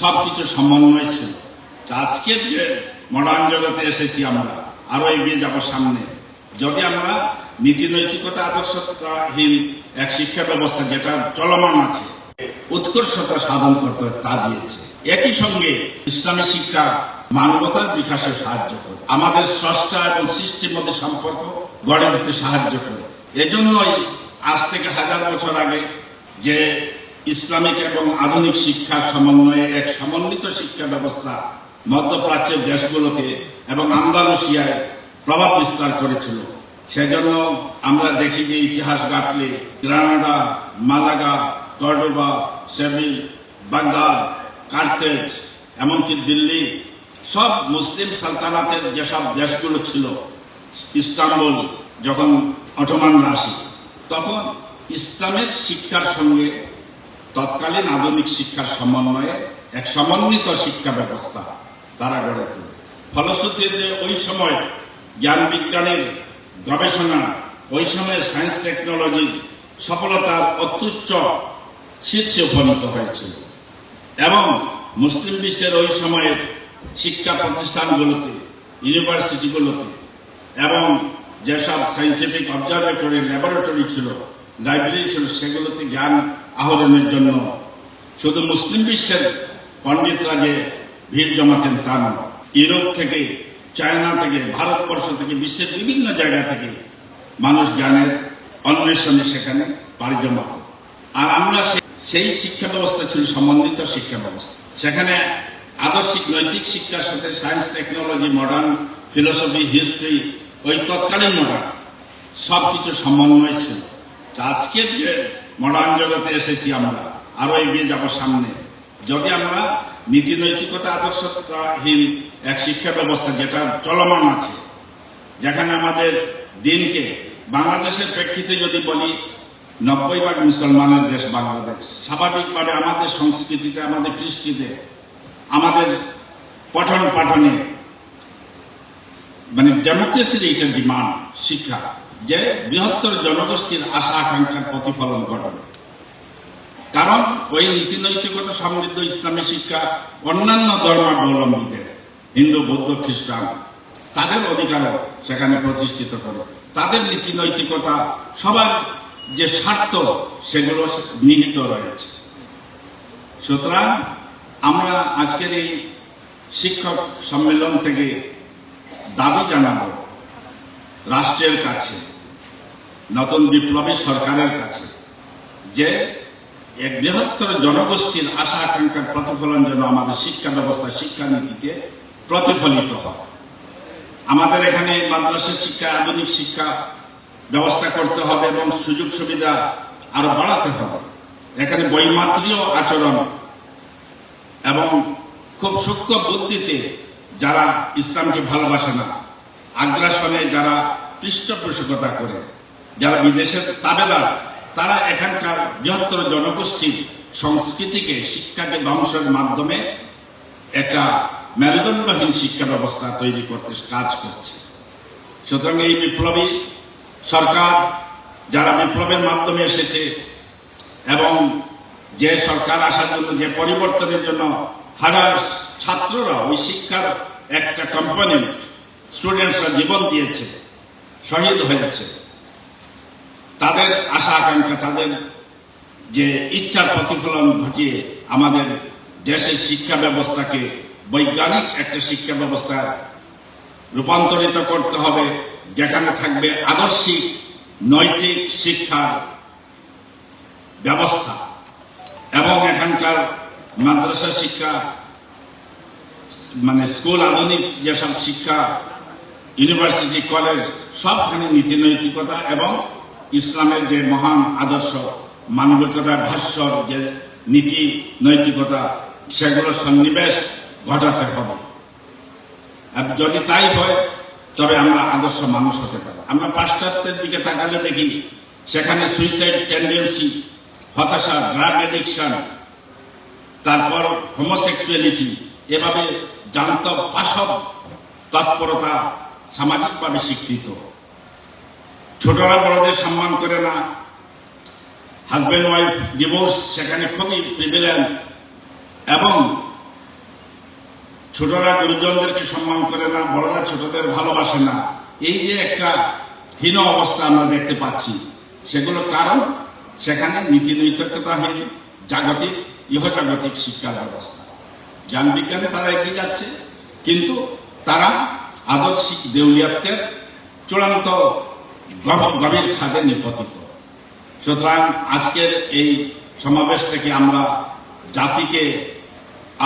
সবকিছু সমন্বয় ছিল। আজকের যে মডার্ন জগতে এসেছি আমরা আরো এগিয়ে যাব সামনে, যদি আমরা নীতি নৈতিকতা আদর্শহীন এক শিক্ষা ব্যবস্থা যেটা চলমান আছে উৎকর্ষতা সাধন করতে তা দিয়েছে। একই সঙ্গে ইসলামী শিক্ষা মানবতার বিকাশে সাহায্য করে, আমাদের স্রষ্টা এবং সৃষ্টির মধ্যে সম্পর্ক গড়ে দিতে সাহায্য করে। এজন্যই আজ থেকে 1000 বছর আগে যে ইসলামিক এবং আধুনিক শিক্ষার সমন্বয়ে এক সমন্বিত শিক্ষা ব্যবস্থা মধ্যপ্রাচ্যের দেশগুলোতে এবং আন্দালুসিয়ায় প্রভাব বিস্তার করেছিল। সেজন্য আমরা দেখি যে ইতিহাস ঘাটলে Granada, Malaga, Cordoba, Seville, Baghdad, Carthage, এমনকি দিল্লি, সব মুসলিম সালতানাতের যেসব দেশগুলো ছিল, ইস্তাম্বুল যখন অটোমানরা আসে তখন ইসলামের শিক্ষার সঙ্গে তৎকালীন আধুনিক শিক্ষার সমন্বয়ে এক সমন্বিত শিক্ষা ব্যবস্থা তারা গড়ে তোলে। ফলশ্রুতিতে ওই সময় জ্ঞান বিজ্ঞানের গবেষণা, ওই সময়ের সায়েন্স টেকনোলজির সফলতার অত্যুচ্চ শীর্ষে উপনীত হয়েছিল এবং মুসলিম বিশ্বের ওই সময়ের শিক্ষা প্রতিষ্ঠানগুলোতে, ইউনিভার্সিটিগুলোতে এবং যেসব সায়েন্টিফিক অবজারভেটরি, ল্যাবরেটরি ছিল, লাইব্রেরি ছিল, সেগুলোতে জ্ঞান আহরণের জন্য শুধু মুসলিম বিশ্বের পণ্ডিতরা যে ভিড় জমাতেন তা নয়, ইউরোপ থেকে, চায়না থেকে, ভারতবর্ষ থেকে, বিশ্বের বিভিন্ন জায়গা থেকে মানুষ জ্ঞানের অন্বেষণে সেখানে পাড়ি জমাত। আর আমরা সেই শিক্ষা ব্যবস্থা ছিল সমন্বিত শিক্ষা ব্যবস্থা। সেখানে আদর্শিক নৈতিক শিক্ষার সাথে science technology, modern philosophy, history, ওই তৎকালীন মডার্ন সবকিছু সমন্বয় ছিল। আজকের যে মডার্ন জগতে এসেছি আমরা আরো এগিয়ে যাব সামনে, যদি আমরা নীতি নৈতিকতা আদর্শহীন এক শিক্ষা ব্যবস্থা যেটা চলমান আছে, যেখানে আমাদের দিনকে বাংলাদেশের প্রেক্ষিতে যদি বলি 90% মুসলমানের দেশ বাংলাদেশ, স্বাভাবিকভাবে আমাদের সংস্কৃতিতে, আমাদের কৃষ্টিতে, আমাদের পঠন পাঠনে মানে ডেমোক্রেসির এইটা ডিমান্ড শিক্ষা, যে বৃহত্তর জনগোষ্ঠীর আশা আকাঙ্ক্ষার প্রতিফলন ঘটবে। কারণ ওই নীতি নৈতিকতা সমৃদ্ধ ইসলামী শিক্ষা অন্যান্য ধর্মাবলম্বীদের, হিন্দু, বৌদ্ধ, খ্রিস্টান, তাদের অধিকারও সেখানে প্রতিষ্ঠিত করে। তাদের নীতি নৈতিকতা, সবার যে স্বার্থ, সেগুলো নিহিত রয়েছে। সুতরাং আমরা আজকের এই শিক্ষক সম্মেলন থেকে দাবি জানাবো রাষ্ট্রের কাছে, নতুন বিপ্লবী সরকারের কাছে, যে এক বৃহত্তর জনগোষ্ঠীর আশা আকাঙ্ক্ষার প্রতিফলন যেন আমাদের শিক্ষা ব্যবস্থা, শিক্ষানীতিতে প্রতিফলিত হয়। আমাদের এখানে মাদ্রাসা শিক্ষা, আধুনিক শিক্ষা ব্যবস্থা করতে হবে এবং সুযোগ সুবিধা আরো বাড়াতে হবে। এখানে বৈমাত্রীয় আচরণ এবং খুব সূক্ষ্ম বুদ্ধিতে যারা ইসলামকে ভালোবাসে না, আগ্রাসনে যারা পৃষ্ঠপোষকতা করে, যারা বিদেশের তাবেদার, তারা এখানকার বৃহত্তর জনগোষ্ঠীর সংস্কৃতিকে, শিক্ষাকে ধ্বংসের মাধ্যমে একটা মেরুদণ্ডহীন শিক্ষা ব্যবস্থা তৈরি করতে কাজ করছে। সুতরাং এই বিপ্লবী সরকার, যারা বিপ্লবের মাধ্যমে এসেছে এবং যে সরকার আসার জন্য, যে পরিবর্তনের জন্য হাজার ছাত্ররা ওই শিক্ষার একটা কম্পোনেন্ট, স্টুডেন্টসরা জীবন দিয়েছে, শহীদ হয়েছে, তাদের আশা আকাঙ্ক্ষা, তাদের যে ইচ্ছার প্রতিফলন ঘটিয়ে আমাদের দেশের শিক্ষা ব্যবস্থাকে বৈজ্ঞানিক একটা শিক্ষা ব্যবস্থা রূপান্তরিত করতে হবে, যেখানে থাকবে আদর্শিক নৈতিক শিক্ষার ব্যবস্থা এবং এখানকার মাদ্রাসা শিক্ষা, মানে স্কুল, আধুনিক যেসব শিক্ষা, ইউনিভার্সিটি, কলেজ, সবখানে নীতি নৈতিকতা এবং ইসলামের যে মহান আদর্শ, মানবিকতার ভাষ্যর যে নীতি নৈতিকতা, সেগুলো সন্নিবেশ ঘটাতে হবে। যদি তাই হয় তবে আমরা আদর্শ মানুষ হতে পারি। আমরা পাশ্চাত্যের দিকে তাকালে দেখি সেখানে সুইসাইড টেন্ডেন্সি, হতাশা, ড্রাগ এডিকশন, তারপর হোমোসেক্সুয়ালিটি, এভাবে জান্তব পাশব তৎপরতা সামাজিকভাবে স্বীকৃত। ছোটরা বড়দের সম্মান করে না, হাজব্যান্ড ওয়াইফ ডিভোর্স সেখানে খুবই প্রিভিলেন্ট এবং ছোটরা গুরুজনদেরকে সম্মান করে না, বড়রা ছোটদের ভালোবাসে না, এই যে একটা হীন অবস্থা আমরা দেখতে পাচ্ছি, সেগুলো কারণ সেখানে নীতি নৈতিকতাহীন জাগতিক ইহজাগতিক শিক্ষা ব্যবস্থা। জ্ঞান বিজ্ঞানে তারা এগিয়ে যাচ্ছে, কিন্তু তারা আদর্শিক দেউলিয়াত্বের চূড়ান্ত গভীর খাদে নিপতিত। সুতরাং আজকের এই সমাবেশ থেকে আমরা জাতিকে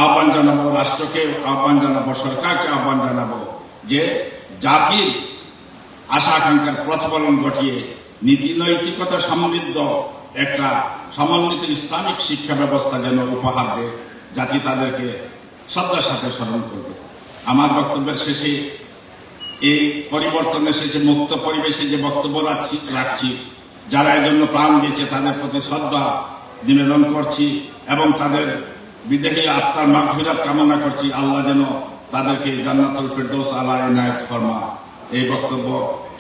আহ্বান জানাবো, রাষ্ট্রকে আহ্বান জানাবো, সরকারকে আহ্বান জানাবো যে জাতির আশা আকাঙ্ক্ষার প্রতিফলন ঘটিয়ে নীতি নৈতিকতা সমৃদ্ধ একটা সমন্বিত ইসলামিক শিক্ষা ব্যবস্থা যেন উপহার দেয়, জাতি তাদেরকে শ্রদ্ধার সাথে স্মরণ করবে। আমার বক্তব্যের শেষে এই পরিবর্তনের শেষে মুক্ত পরিবেশে যে বক্তব্য রাখছি, যারা এর জন্য প্রাণ দিয়েছে তাদের প্রতি শ্রদ্ধা নিবেদন করছি এবং তাদের বিদেহী আত্মার মাগফিরাত কামনা করছি। আল্লাহ যেন তাদেরকে জান্নাতুল ফিরদৌস আলা ইনায়েত ফরমা। এই বক্তব্য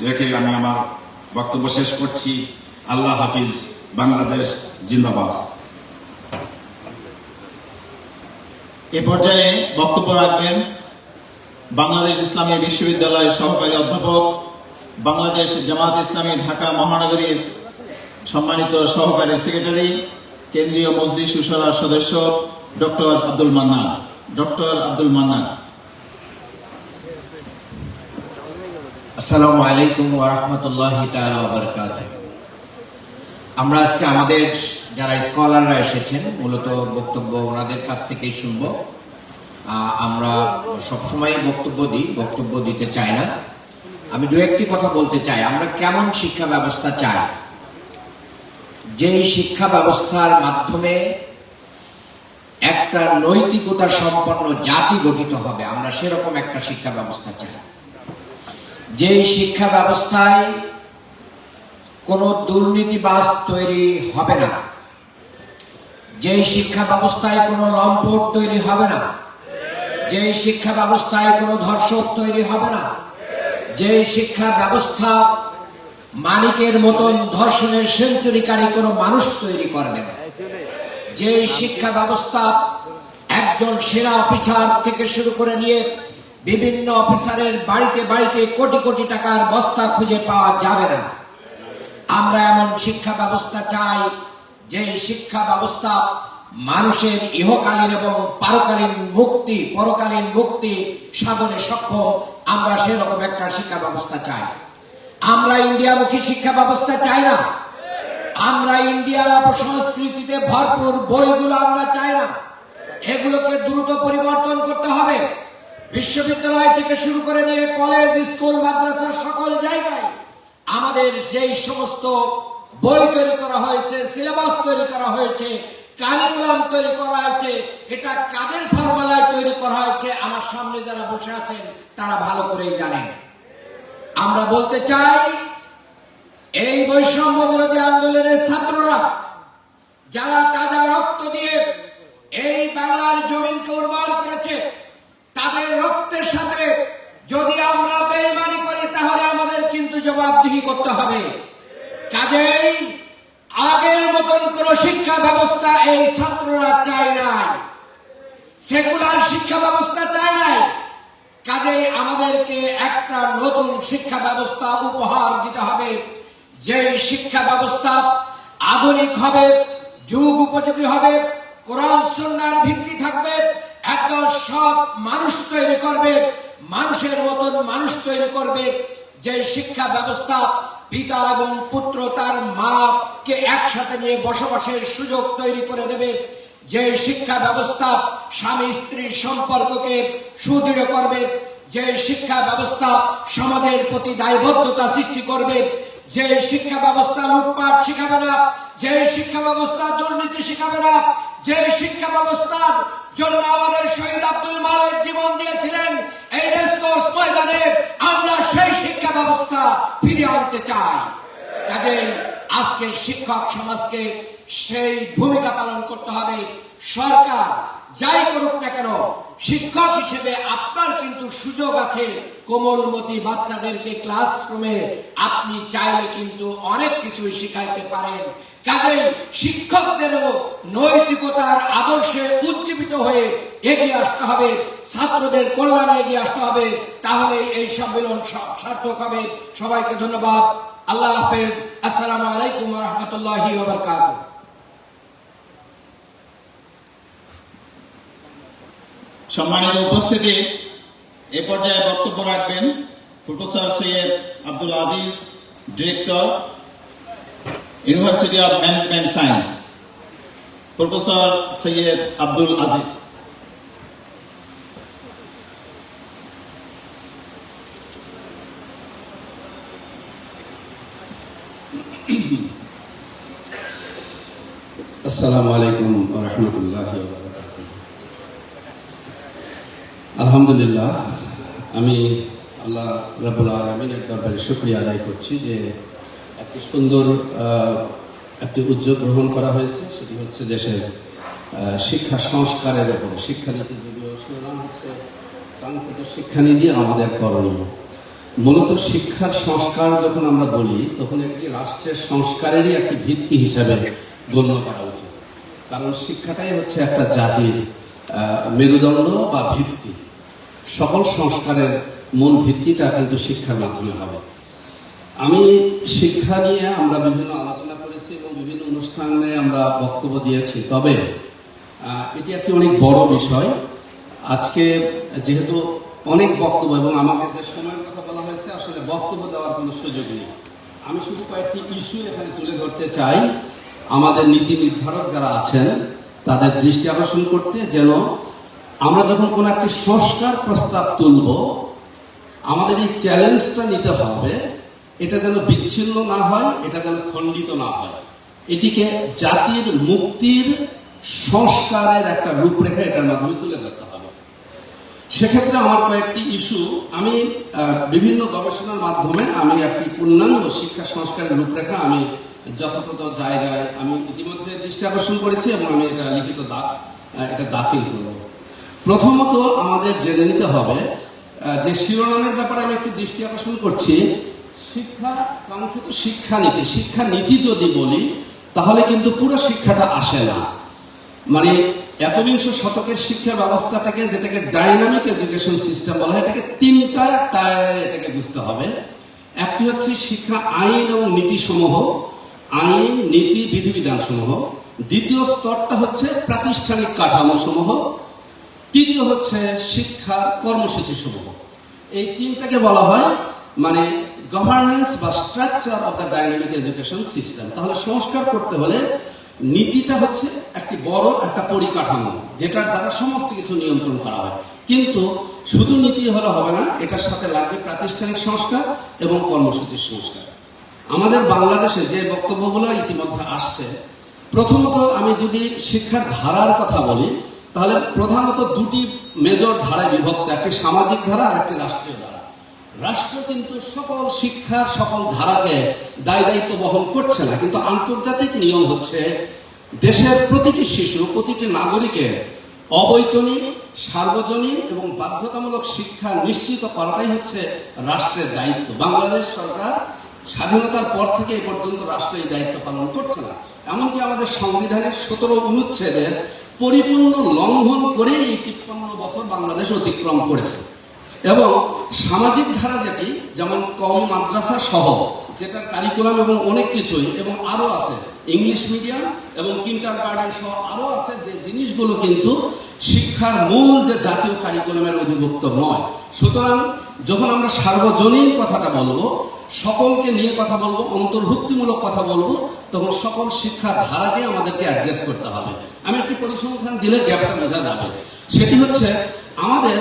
রেখে আমি আমার বক্তব্য শেষ করছি। আল্লাহ হাফিজ। বাংলাদেশ জিন্দাবাদ। এ পর্যায়ে বক্তব্য রাখবেন বাংলাদেশ ইসলামী বিশ্ববিদ্যালয়ের সহকারী অধ্যাপক, বাংলাদেশ জামাত ইসলামী ঢাকা মহানগরীর সম্মানিত সহকারী সেক্রেটারি, কেন্দ্রীয় মজলিস উশরার সদস্য ডক্টর আব্দুল মান্নান। আসসালামু আলাইকুম ওয়া রাহমাতুল্লাহি তাআলা ওয়া বারাকাতুহু। আমরা আজকে আমাদের যারা স্কলাররা এসেছেন, মূলত বক্তব্য ওনাদের কাছ থেকেই শুনব। আমরা সবসময় বক্তব্য দিতে চাই না। আমি দু একটি কথা বলতে চাই। আমরা কেমন শিক্ষা ব্যবস্থা চাই, যেই শিক্ষা ব্যবস্থার মাধ্যমে একটা নৈতিকতা সম্পন্ন জাতি গঠিত হবে, আমরা সেরকম একটা শিক্ষা ব্যবস্থা চাই। যেই শিক্ষা ব্যবস্থায় কোনো দুর্নীতিবাজ তৈরি হবে না, যেই শিক্ষা ব্যবস্থায় কোনো লম্পট তৈরি হবে না, যেই শিক্ষা ব্যবস্থায় কোনো ধর্ষক তৈরি হবে না, যেই শিক্ষা ব্যবস্থা মালিকের মতন ধর্ষণের সেঞ্চুরিকারী কোনো মানুষ তৈরি করবে না, যেই শিক্ষা ব্যবস্থা একজন সেনা অফিসার থেকে শুরু করে নিয়ে বিভিন্ন অফিসারের বাড়িতে বাড়িতে কোটি কোটি টাকার বস্তা খুঁজে পাওয়া যাবে না। আমরা এমন শিক্ষা ব্যবস্থা চাই যে শিক্ষা ব্যবস্থা মানুষের ইহকালীন এবং পরকালীন মুক্তি সাধনে সক্ষম। আমরা সেরকম একটা শিক্ষা ব্যবস্থা চাই। আমরা ইন্ডিয়ামুখী শিক্ষা ব্যবস্থা চাই না। আমরা ইন্ডিয়ার অপসংস্কৃতিতে ভরপুর বইগুলো আমরা চাই না। এগুলোকে দ্রুত পরিবর্তন করতে হবে। বিশ্ববিদ্যালয় থেকে শুরু করে নিয়ে কলেজ, স্কুল, মাদ্রাসার সকল জায়গায় আমাদের সেই সমস্ত বই তৈরি করা হয়েছে, সিলেবাস তৈরি করা হয়েছে, কারিকুলাম তৈরি করা হয়েছে, এটা কাদের ফর্মুলায় তৈরি করা হয়েছে আমার সামনে যারা বসে আছেন তারা ভালো করেই জানেন। আমরা বলতে চাই, এই বৈষম্য বিরোধী আন্দোলনের ছাত্ররা যারা তাজা রক্ত দিয়ে এই বাংলার জমিনকে উর্বর করেছে, তাদের রক্তের সাথে যদি আমরা বেঈমানি করি তাহলে আমাদের কিন্তু জবাবদিহি করতে হবে। কাজেই আগের মতন কোন শিক্ষা ব্যবস্থা এই ছাত্ররা চায় নাই, সেকুলার শিক্ষা ব্যবস্থা চায় নাই। কাজেই আমাদেরকে একটা নতুন শিক্ষা ব্যবস্থা উপহার দিতে হবে, যে শিক্ষা ব্যবস্থা আধুনিক হবে, যুগ উপযোগী হবে, কোরআন সুন্নাহর ভিত্তি থাকবে, একদল সৎ মানুষ তৈরি করবে, মানুষের মতন মানুষ তৈরি করবে। যে শিক্ষা ব্যবস্থা পিতা এবং পুত্র তার মাকে একসাথে নিয়ে বসবাসের সুযোগ তৈরি করে দেবে, যে শিক্ষা ব্যবস্থা স্বামী স্ত্রীর সম্পর্ককে সুদৃঢ় করবে, যে শিক্ষা ব্যবস্থা সমাজের প্রতি দায়বদ্ধতা সৃষ্টি করবে, যে শিক্ষা ব্যবস্থা লুটপাট শিখাবে না, যে শিক্ষা ব্যবস্থা দুর্নীতি শিখাবে না, যে শিক্ষা ব্যবস্থার জন্য আমাদের শহীদ আব্দুল মালেক জীবন দিয়েছিলেন এই রেসকোর্স ময়দানে, আমরা সেই শিক্ষা ব্যবস্থা ফিরিয়ে আনতে চাই। কাজেই আজকে শিক্ষক সমাজকে সেই ভূমিকা পালন করতে হবে। সরকার যাই করুক না কেন, শিক্ষক হিসেবে আপনার কিন্তু সুযোগ আছে। কোমলমতি বাচ্চাদেরকে ক্লাসরুমে আপনি চাইলে কিন্তু অনেক কিছুই শিখাইতে পারেন। কাজেই শিক্ষকদেরও নৈতিকতার আদর্শে উজ্জীবিত হয়ে এগিয়ে আসতে হবে, ছাত্রদের কল্যাণে এগিয়ে আসতে হবে, তাহলে এই সম্মেলন সার্থক হবে। সবাইকে ধন্যবাদ। আল্লাহ হাফেজ। আসসালামু আলাইকুম ওয়া রাহমাতুল্লাহি ওয়া বারাকাতুহু। সম্মানিত উপস্থিতি, এ পর্যায়ে বক্তব্য রাখবেন professor Syed Abdul Aziz, director, university of management science. Professor Syed Abdul Aziz. আসসালামু আলাইকুম ওয়া রাহমাতুল্লাহি ওয়া বারাকাতুহু। আলহামদুলিল্লাহ, আমি আল্লাহ রাব্বুল আলামিনের দরবারে শুকরিয়া আদায় করছি যে একটি সুন্দর একটি উদ্যোগ গ্রহণ করা হয়েছে। সেটি হচ্ছে দেশের শিক্ষা সংস্কারের উপরে। শিক্ষানীতি যদিও শিরোনাম হচ্ছে কাঙ্ক্ষিত শিক্ষানীতি আমাদের করণীয়। মূলত শিক্ষার সংস্কার যখন আমরা বলি, তখন একটি রাষ্ট্রের সংস্কারেরই একটি ভিত্তি হিসাবে গণ্য করা উচিত। কারণ শিক্ষাটাই হচ্ছে একটা জাতির মেরুদণ্ড বা ভিত্তি। সকল সংস্কারের মূল ভিত্তিটা কিন্তু শিক্ষার মাধ্যমে হবে। আমি শিক্ষা নিয়ে আমরা বিভিন্ন আলোচনা করেছি এবং বিভিন্ন অনুষ্ঠানে আমরা বক্তব্য দিয়েছি। তবে এটি একটি অনেক বড় বিষয়। আজকে যেহেতু অনেক বক্তব্য এবং আমাকে যে সময়ের কথা বলা হয়েছে, আসলে বক্তব্য দেওয়ার কোনো সুযোগ নেই। আমি শুধু কয়েকটি ইস্যু এখানে তুলে ধরতে চাই, আমাদের নীতি নির্ধারক যারা আছেন তাদের দৃষ্টি আকর্ষণ করতে, যেন আমরা যখন কোনো একটি সংস্কার প্রস্তাব তুলব, আমাদের এই চ্যালেঞ্জটা নিতে হবে, এটা যেন বিচ্ছিন্ন না হয়, এটা যেন খণ্ডিত না হয়। এটিকে জাতির মুক্তির সংস্কারের একটা রূপরেখা এটার মাধ্যমে তুলে ধরতে হবে। সেক্ষেত্রে আমার কয়েকটি ইস্যু, আমি বিভিন্ন গবেষণার মাধ্যমে আমি একটি পূর্ণাঙ্গ শিক্ষা সংস্কারের রূপরেখা আমি যথাযথ জায়গায় আমি ইতিমধ্যে দৃষ্টি আকর্ষণ করেছি এবং আমি এটা লিখিত এটা দাখিল করব। প্রথমত আমাদের জেনে নিতে হবে যে শিরোনামের ব্যাপারে আমি একটু দৃষ্টি আকর্ষণ করছি। শিক্ষা কাঙ্ক্ষিত শিক্ষানীতি, শিক্ষানীতি যদি বলি তাহলে কিন্তু পুরো শিক্ষাটা আসে না। মানে একবিংশ শতকের শিক্ষা ব্যবস্থাটাকে, যেটাকে ডাইনামিক এডুকেশন সিস্টেম বলা হয়, এটাকে তিনটা টায়ারে এটাকে বুঝতে হবে। একটি হচ্ছে শিক্ষা আইন এবং নীতি সমূহ, আইন, নীতি, বিধিবিধান সমূহ। দ্বিতীয় স্তরটা হচ্ছে প্রাতিষ্ঠানিক কাঠামো সমূহ। তৃতীয় হচ্ছে শিক্ষা কর্মসূচি সমূহ। এই তিনটাকে বলা হয় মানে গভর্নেন্স বা structure of the dynamic education system. তাহলে সংস্কার করতে হলে নীতিটা হচ্ছে একটি বড় একটা পরিকাঠামো, যেটার দ্বারা সমস্ত কিছু নিয়ন্ত্রণ করা হয়। কিন্তু শুধু নীতি হলে হবে না, এটার সাথে লাগবে প্রাতিষ্ঠানিক সংস্কার এবং কর্মসূচির সংস্কার। আমাদের বাংলাদেশে যে বক্তব্যগুলো ইতিমধ্যে আসছে, প্রথমত আমি যদি শিক্ষার ধারার কথা বলি, তাহলে প্রধানত দুটি মেজর ধারায় বিভক্ত, একটি সামাজিক ধারা আর একটি রাষ্ট্রীয় ধারা। রাষ্ট্র কিন্তু সকল শিক্ষার সকল ধারাকে দায় দায়িত্ব বহন করছে না, কিন্তু আন্তর্জাতিক নিয়ম হচ্ছে দেশের প্রতিটি শিশু, প্রতিটি নাগরিকের অবৈতনিক, সার্বজনীন এবং বাধ্যতামূলক শিক্ষা নিশ্চিত করাটাই হচ্ছে রাষ্ট্রের দায়িত্ব। বাংলাদেশ সরকার স্বাধীনতার পর থেকে এ পর্যন্ত রাষ্ট্র এই দায়িত্ব পালন করছে না। এমনকি আমাদের সংবিধানের 17 অনুচ্ছেদের পরিপূর্ণ লঙ্ঘন করে এই 53 বছর বাংলাদেশ অতিক্রম করেছে। এবং সামাজিক ধারা যেটি, যেমন কওমি মাদ্রাসা সহ, যেটার কারিকুলাম এবং অনেক কিছুই, এবং আরো আছে ইংলিশ মিডিয়াম এবং কিন্ডারগার্টেন সহ আরো আছে, যে জিনিসগুলো কিন্তু শিক্ষার মূল যে জাতীয় কারিকুলামের অধিভুক্ত নয়। সুতরাং যখন আমরা সার্বজনীন কথাটা বলবো, সকলকে নিয়ে কথা বলবো, অন্তর্ভুক্তিমূলক কথা বলবো, তখন সকল শিক্ষার ধারাকে আমাদেরকে অ্যাড্রেস করতে হবে। আমি একটি পরিসংখ্যান দিলে গ্যাপটা বোঝা যাবে। সেটি হচ্ছে আমাদের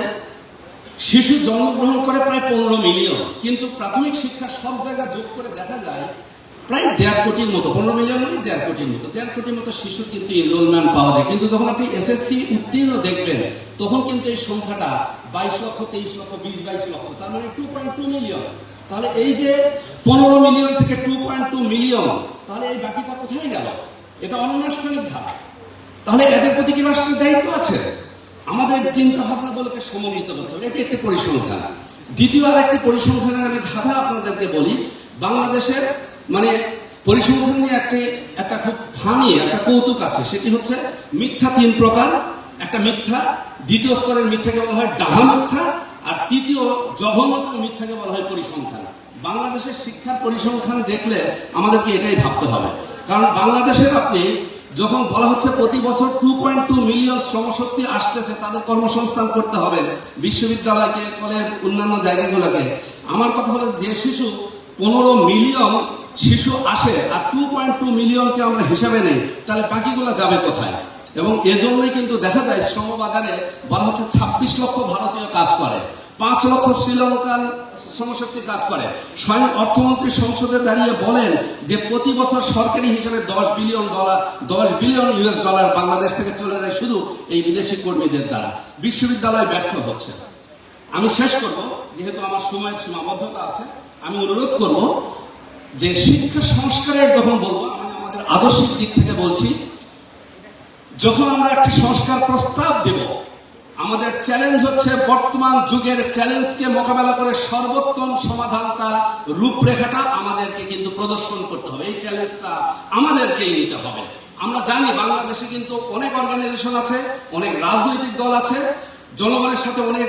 শিশু জন্মগ্রহণ করে প্রায় 15 মিলিয়ন, কিন্তু প্রাথমিক শিক্ষা সব জায়গায় যোগ করে দেখা যায় প্রায় 1.5 কোটির মতো। 15 মিলিয়ন মানে 1.5 কোটির মতো, 1.5 কোটির মতো শিশুর কিন্তু এনরোলমেন্ট পাওয়া যায়। কিন্তু যখন আপনি এসএসসি উত্তীর্ণ দেখবেন, তখন কিন্তু এই সংখ্যাটা 22 লক্ষ, 23 লক্ষ, 20-22 লক্ষ, তার মানে 2.2 মিলিয়ন। তাহলে এই যে 15 মিলিয়ন থেকে 2.2 মিলিয়ন, তাহলে এই বাকিটা কোথায় গেল? এটা অনানুষ্ঠানিক ধারা। তাহলে এদের প্রতি কি রাষ্ট্রের দায়িত্ব আছে? আমাদের চিন্তা ভাবনা বলতে সমন্বিত করতে হবে। এটি একটি পরিসংখ্যান। দ্বিতীয় আর একটি পরিসংখ্যানের আমি ধাঁধা আপনাদেরকে বলি। বাংলাদেশের মানে পরিসংখ্যান নিয়ে একটা খুব ফানি একটা কৌতুক আছে, সেটি হচ্ছে মিথ্যা 3 প্রকার। একটা মিথ্যা, দ্বিতীয় স্তরের মিথ্যাকে বলা হয় ডাহা মিথ্যা, আর তৃতীয় জঘন্যতম মিথ্যাকে বলা হয় পরিসংখ্যান। বাংলাদেশের শিক্ষার পরিসংখ্যান দেখলে আমাদেরকে এটাই ভাবতে হবে, কারণ বাংলাদেশের আপনি যখন বলা হচ্ছে প্রতি বছর 2.2 মিলিয়ন শ্রমশক্তি আসতেছে, তাদের কর্মসংস্থান করতে হবে বিশ্ববিদ্যালয়কে, কলেজ, অন্যান্য জায়গাগুলোকে। আমার কথা হলো যে শিশু 15 মিলিয়ন শিশু আসে আর 2.2 মিলিয়নকে আমরা হিসাবে নেই, তাহলে বাকিগুলো যাবে কোথায়? এবং এজন্যই কিন্তু দেখা যায় শ্রমবাজারে বলা হচ্ছে 26 লক্ষ ভারতীয় কাজ করে, 5 লক্ষ শ্রীলঙ্কান শ্রমশক্তি কাজ করে। স্বয়ং অর্থমন্ত্রী সংসদে দাঁড়িয়ে বলেন যে প্রতি বছর সরকারি হিসেবে $10 বিলিয়ন US ডলার বাংলাদেশ থেকে চলে যায় শুধু এই বিদেশি কর্মীদের দ্বারা। বিশ্ববিদ্যালয় ব্যর্থ হচ্ছে। আমি শেষ করব, যেহেতু আমার সময়ের সীমাবদ্ধতা আছে, আমি অনুরোধ করব যে শিক্ষা সংস্কারের যখন বলবো, আমি আমাদের আদর্শিক দিক থেকে বলছি, যখন আমরা একটি সংস্কার প্রস্তাব দেব, আমাদের চ্যালেঞ্জ হচ্ছে বর্তমান যুগের চ্যালেঞ্জকে মোকাবেলা করে সর্বোত্তম সমাধানটা, রূপরেখাটা আমাদেরকে কিন্তু প্রদর্শন করতে হবে। এই চ্যালেঞ্জটা আমাদেরকেই নিতে হবে। আমরা জানি বাংলাদেশে কিন্তু অনেক অর্গানাইজেশন আছে, অনেক রাজনৈতিক দল আছে, জনগণের সাথে অনেক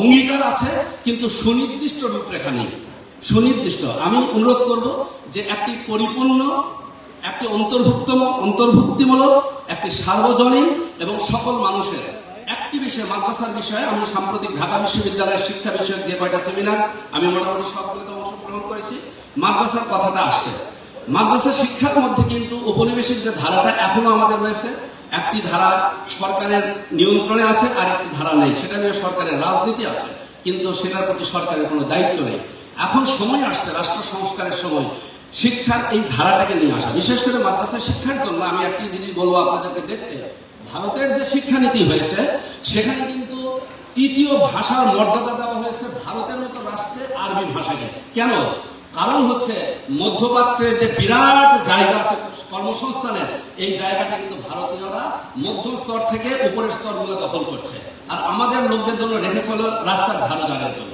অঙ্গীকার আছে, কিন্তু সুনির্দিষ্ট রূপরেখা নেই। সুনির্দিষ্ট আমি অনুরোধ করব যে একটি পরিপূর্ণ, একটি অন্তর্ভুক্তিমূলক, একটি সার্বজনীন এবং সকল মানুষের একটি বিষয়, মাদ্রাসার বিষয়ে আমি সাম্প্রতিক ঢাকা বিশ্ববিদ্যালয়ের শিক্ষা বিষয়ক যে কয়টা সেমিনার আমি মোটামুটি সবগুলোতে অংশগ্রহণ করেছি, মাদ্রাসার কথাটা আসছে। মাদ্রাসা শিক্ষার মধ্যে কিন্তু উপনিবেশিক যে ধারাটা এখনো আমাদের রয়েছে, একটি ধারা সরকারের নিয়ন্ত্রণে আছে আর একটি ধারা নেই, সেটা নিয়ে সরকারের রাজনীতি আছে, কিন্তু সেটার প্রতি সরকারের কোনো দায়িত্ব নেই। এখন সময় আসছে রাষ্ট্র সংস্কারের সময়, শিক্ষার এই ধারাটাকে নিয়ে আসা। বিশেষ করে মাদ্রাসা শিক্ষার জন্য আমি একটি জিনিস বলবো আপনাদেরকে দেখতে, ভারতের যে শিক্ষানীতি হয়েছে সেখানে কিন্তু তৃতীয় ভাষার মর্যাদা দেওয়া হয়েছে ভারতের মতো রাষ্ট্রে আরবি ভাষাকে। কেন? কারণ হচ্ছে মধ্যপ্রাচ্যের যে বিরাট জায়গা আছে কর্মসংস্থানের, এই জায়গাটা কিন্তু ভারতীয়রা মধ্যম স্তর থেকে উপরের স্তরগুলো দখল করছে, আর আমাদের লোকদের জন্য রেখেছে হলো রাস্তার ধারুদারের জন্য।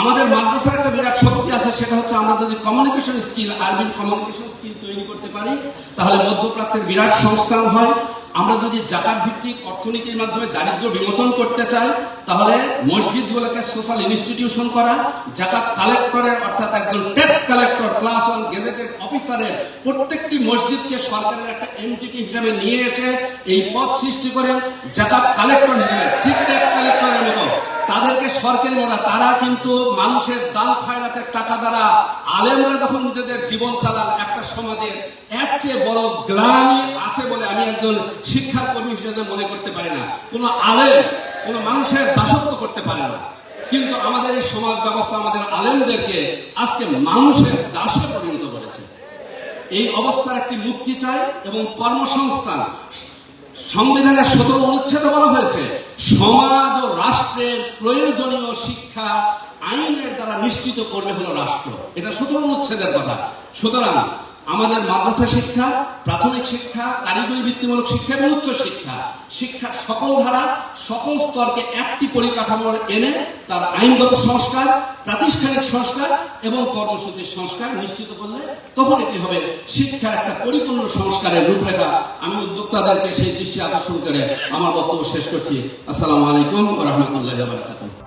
আমাদের মাদ্রাসার একটা বিরাট শক্তি আছে, সেটা হচ্ছে আমরা যদি কমিউনিকেশন স্কিল, আরবি কমিউনিকেশন স্কিল তৈরি করতে পারি, তাহলে মধ্যপ্রাচ্যের বিরাট সংস্থান হয়। আমরা যদি জাকাত ভিত্তিক অর্থনীতির মাধ্যমে দারিদ্র্য বিমোচন করতে চাই, তাহলে মসজিদগুলোকে সোশ্যাল ইনস্টিটিউশন করা, জাকাত কালেক্টরের অর্থাৎ একজন ট্যাক্স কালেক্টর ক্লাস 1 গেজেটেড অফিসারের প্রত্যেকটি মসজিদকে সরকারের একটা এন্টিটি হিসাবে নিয়ে এসে এই পদ সৃষ্টি করে জাকাত কালেক্টর হিসেবে, ঠিক ট্যাক্স কালেক্টরের মতো তাদেরকে সরকারি মনে, তারা কিন্তু মানুষের দান খয়রাতের টাকা দ্বারা আলেমরা যখন নিজেদের জীবন চালান, একটা সমাজে এর চেয়ে বড় গ্লানি আছে বলে আমি একজন শিক্ষার কর্মী হিসেবে মনে করতে পারি না। কোনো আলেম কোনো মানুষের দাসত্ব করতে পারে না, কিন্তু আমাদের এই সমাজ ব্যবস্থা আমাদের আলেমদেরকে আজকে মানুষের দাসে পরিণত করেছে। এই অবস্থার একটি মুক্তি চাই এবং কর্মসংস্থান। সংবিধানের 17 অনুচ্ছেদে বলা হয়েছে সমাজ ও রাষ্ট্রের প্রয়োজনীয় শিক্ষা আইনের দ্বারা নিশ্চিত করবে হলো রাষ্ট্র। এটা 17 অনুচ্ছেদের কথা। সুতরাং আমাদের মাদ্রাসা শিক্ষা, প্রাথমিক শিক্ষা, কারিগরি বৃত্তিমূলক শিক্ষা এবং উচ্চ শিক্ষা, শিক্ষার সকল ধারা, সকল স্তরকে একটি পরিকাঠামো এনে তার আইনগত সংস্কার, প্রাতিষ্ঠানিক সংস্কার এবং কর্মসূচির সংস্কার নিশ্চিত করলে তখন এটি হবে শিক্ষার একটা পরিপূর্ণ সংস্কারের রূপরেখা। আমি উদ্যোক্তাদেরকে সেই দৃষ্টি আকর্ষণ করে আমার বক্তব্য শেষ করছি। আসসালামু আলাইকুম ওয়া রাহমাতুল্লাহি ওয়া বারাকাতুহু।